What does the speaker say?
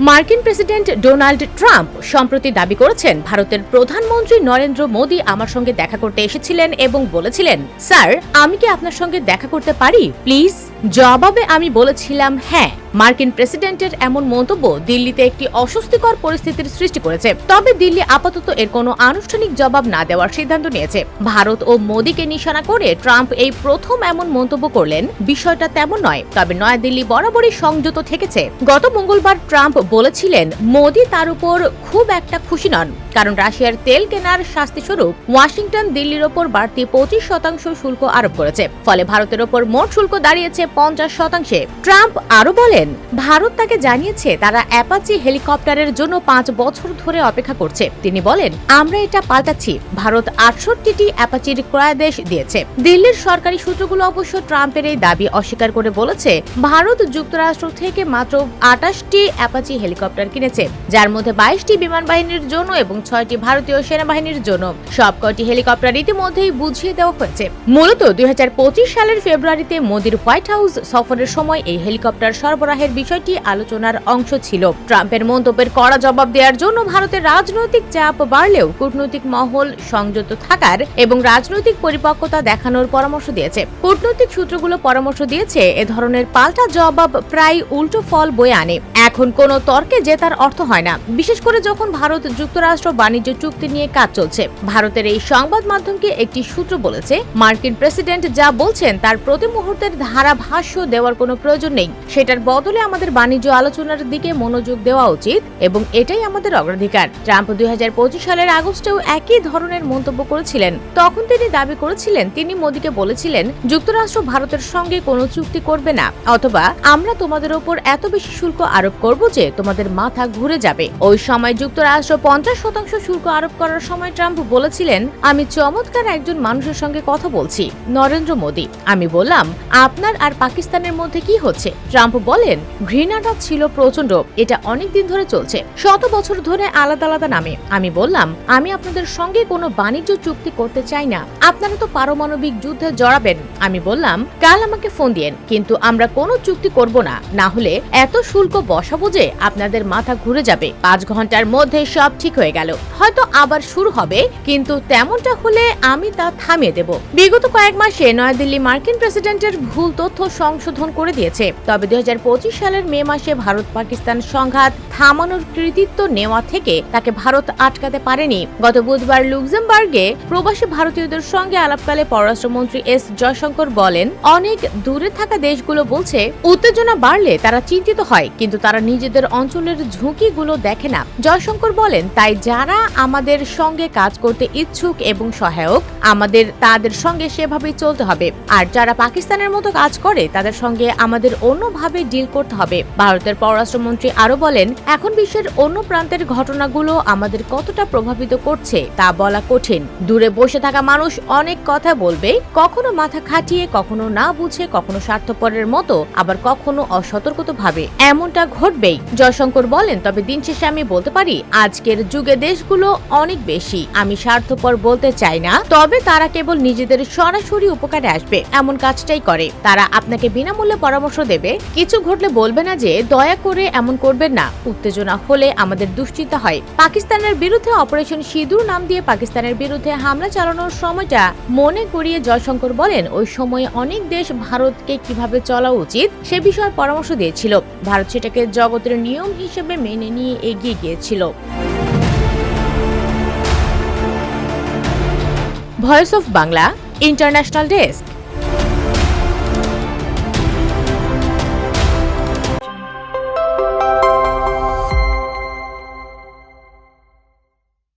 মার্কিন president Donald Trump সম্প্রতি দাবি করেছেন ভারতের প্রধানমন্ত্রী নরেন্দ্র মোদী আমার সঙ্গে দেখা করতে এসেছিলেন এবং বলেছিলেন, স্যার, আমি কি আপনার সঙ্গে দেখা করতে পারি প্লিজ? জবাবে আমি বলেছিলাম হ্যাঁ। মার্কিন প্রেসিডেন্টের এমন মন্তব্য দিল্লিতে একটি অস্বস্তিকর পরিস্থিতির সৃষ্টি করেছে। তবে দিল্লি আপাতত এর কোনো আনুষ্ঠানিক জবাব না দেওয়ার সিদ্ধান্ত নিয়েছে। ভারত ও মোদীকে নিশানা করে ট্রাম্প এই প্রথম এমন মন্তব্য করলেন। বিষয়টা তেমন নয়, তবে নয়াদিল্লি বরাবরই সংযত থেকেছে। গত মঙ্গলবার ট্রাম্প বলেছিলেন মোদী তার উপর খুব একটা খুশি নন, কারণ রাশিয়ার তেল কেনার শাস্তিস্বরূপ ওয়াশিংটন দিল্লির ওপর বাড়তি 25% শুল্ক আরোপ করেছে। ফলে ভারতের ওপর মোট শুল্ক দাঁড়িয়েছে 50%। ট্রাম্প আরো বলেন, ভারত তাকে জানিয়েছে তারা অ্যাপাচি হেলিকপ্টারের জন্য 5 বছর ধরে অপেক্ষা করছে। তিনি বলেন, আমরা এটা পাল্টাচ্ছি। ভারত 68টি অ্যাপাচির ক্রয়াদেশ দিয়েছে। দিল্লির সরকারি সূত্রগুলো অবশ্য ট্রাম্পের এই দাবি অস্বীকার করে বলেছে, ভারত যুক্তরাষ্ট্র থেকে মাত্র 28টি অ্যাপাচি হেলিকপ্টার কিনেছে, যার মধ্যে 22টি বিমান বাহিনীর জন্য এবং 6টি ভারতীয় সেনাবাহিনীর জন্য। সবকটি হেলিকপ্টার ইতিমধ্যেই বুঝিয়ে দেওয়া হয়েছে। মূলত 2025 সালের ফেব্রুয়ারিতে মোদির হোয়াইট হাউস সফরের সময় এই হেলিকপ্টার সরবরাহের বিষয়টি আলোচনার অংশ ছিল। ট্রাম্পের মন্তব্যের কড়া জবাব দেওয়ার জন্য ভারতের রাজনৈতিক চাপ বাড়লেও কূটনৈতিক মহল সংযত থাকার এবং রাজনৈতিক পরিপক্কতা দেখানোর পরামর্শ দিয়েছে। কূটনৈতিক সূত্রগুলো পরামর্শ দিয়েছে, এ ধরনের পাল্টা জবাব প্রায় উল্টো ফল বয়ে আনে। এখন কোনো তর্কে জেতার অর্থ হয় না, বিশেষ করে যখন ভারত যুক্তরাষ্ট্র বাণিজ্য চুক্তি নিয়ে কাজ চলছে। ভারতের এই সংবাদ মাধ্যমকে একটি সূত্র বলেছে, মার্কিন প্রেসিডেন্ট যা বলছেন তার প্রতি মুহূর্তের ধারাভাষ্য দেওয়ার কোনো প্রয়োজন নেই। সেটার বদলে আমাদের বাণিজ্য আলোচনার দিকে মনোযোগ দেওয়া উচিত এবং এটাই আমাদের অগ্রাধিকার। ট্রাম্প 2025 সালের আগস্টেও একই ধরনের মন্তব্য করেছিলেন। তখন তিনি দাবি করেছিলেন, তিনি মোদীকে বলেছিলেন, যুক্তরাষ্ট্র ভারতের সঙ্গে কোনো চুক্তি করবে না, অথবা আমরা তোমাদের ওপর এত বেশি শুল্ক আরোপ করব যে তোমাদের মাথা ঘুরে যাবে। ওই সময় যুক্তরাষ্ট্র 50% শুল্ক আরোপ করার সময় ট্রাম্প বলেছিলেন, আমি চমৎকার একজন মানুষের সঙ্গে কথা বলছি, নরেন্দ্র মোদী। আমি বললাম, আপনার আর পাকিস্তানের মধ্যে কি হচ্ছে? ট্রাম্প বলেন, ঘৃণাটা ছিল প্রচন্ড, এটা অনেক দিন ধরে চলছে, শত বছর ধরে আলাদা আলাদা নামে। আমি বললাম, আমি আপনাদের সঙ্গে কোনো বাণিজ্য চুক্তি করতে চাই না, আপনারা তো পারমাণবিক যুদ্ধে জড়াবেন। আমি বললাম, কাল আমাকে ফোন দিয়েন, কিন্তু আমরা কোনো চুক্তি করব না, না হলে এত শুল্ক বসাবো যে আপনাদের মাথা ঘুরে যাবে। 5 ঘন্টার মধ্যে সব ঠিক হয়ে গেল, হয়তো আবার শুরু হবে, কিন্তু তেমনটা হলে আমি তা থামিয়ে দেব। বিগত কয়েক মাসে নয়াদিল্লি মার্কিন প্রেসিডেন্টের ভুল তথ্য সংশোধন করে দিয়েছে। তবে 2025 সালের মে মাসে ভারত পাকিস্তান সংঘাত থামানোর কৃতিত্ব নেওয়া থেকে তাকে ভারত আটকাতে পারেনি। গত বুধবার লুক্সেমবার্গে প্রবাসী ভারতীয়দের সঙ্গে আলাপকালে পররাষ্ট্রমন্ত্রী এস জয়শঙ্কর বলেন, অনেক দূরে থাকা দেশগুলো বলছে উত্তেজনা বাড়লে তারা চিন্তিত হয়, কিন্তু তারা নিজেদের অঞ্চলের ঝুঁকিগুলো দেখে না। জয়শঙ্কর বলেন, তাই যারা আমাদের সঙ্গে কাজ করতে ইচ্ছুক এবং সহায়ক, আমাদের তাদের সঙ্গে সেভাবেই চলতে হবে। আর যারা পাকিস্তানের মতো কাজ করে তাদের সঙ্গে আমাদের অন্যভাবে ডিল করতে হবে। ভারতের পররাষ্ট্রমন্ত্রী আরো বলেন, এখন বিশ্বের অন্য প্রান্তের ঘটনাগুলো আমাদের কতটা প্রভাবিত করছে তা বলা কঠিন। দূরে বসে থাকা মানুষ অনেক কথা বলবে, কখনো মাথা খাটিয়ে, কখনো না বুঝে, কখনো স্বার্থপরের মতো, আবার কখনো অসতর্কত ভাবে। এমনটা ঘটবেই। জয়শঙ্কর বলেন, তবে দিন শেষে আমি বলতে পারি, আজকের যুগে দেশগুলো অনেক বেশি আমি স্বার্থপর বলতে চাই না, তবে তারা কেবল নিজেদের সরাসরি উপকারে আসবে এমন কাজটাই করে। তারা আপনাকে বিনামূল্যে পরামর্শ দেবে, কিছু ঘটলে বলবে না যে দয়া করে এমন করবেন না। উত্তেজনা হলে আমাদের দুশ্চিন্তা হয়। পাকিস্তানের বিরুদ্ধে অপারেশন সিঁদুর নাম দিয়ে পাকিস্তানের বিরুদ্ধে হামলা চালানোর সময়টা মনে করিয়ে জয়শঙ্কর বলেন, ওই সময়ে অনেক দেশ ভারতকে কিভাবে চলা উচিত সে বিষয়ে পরামর্শ দিয়েছিল। ভারত সেটাকে জগতের নিয়ম হিসেবে মেনে নিয়ে এগিয়ে গিয়েছিল। Voice of Bangla international desk.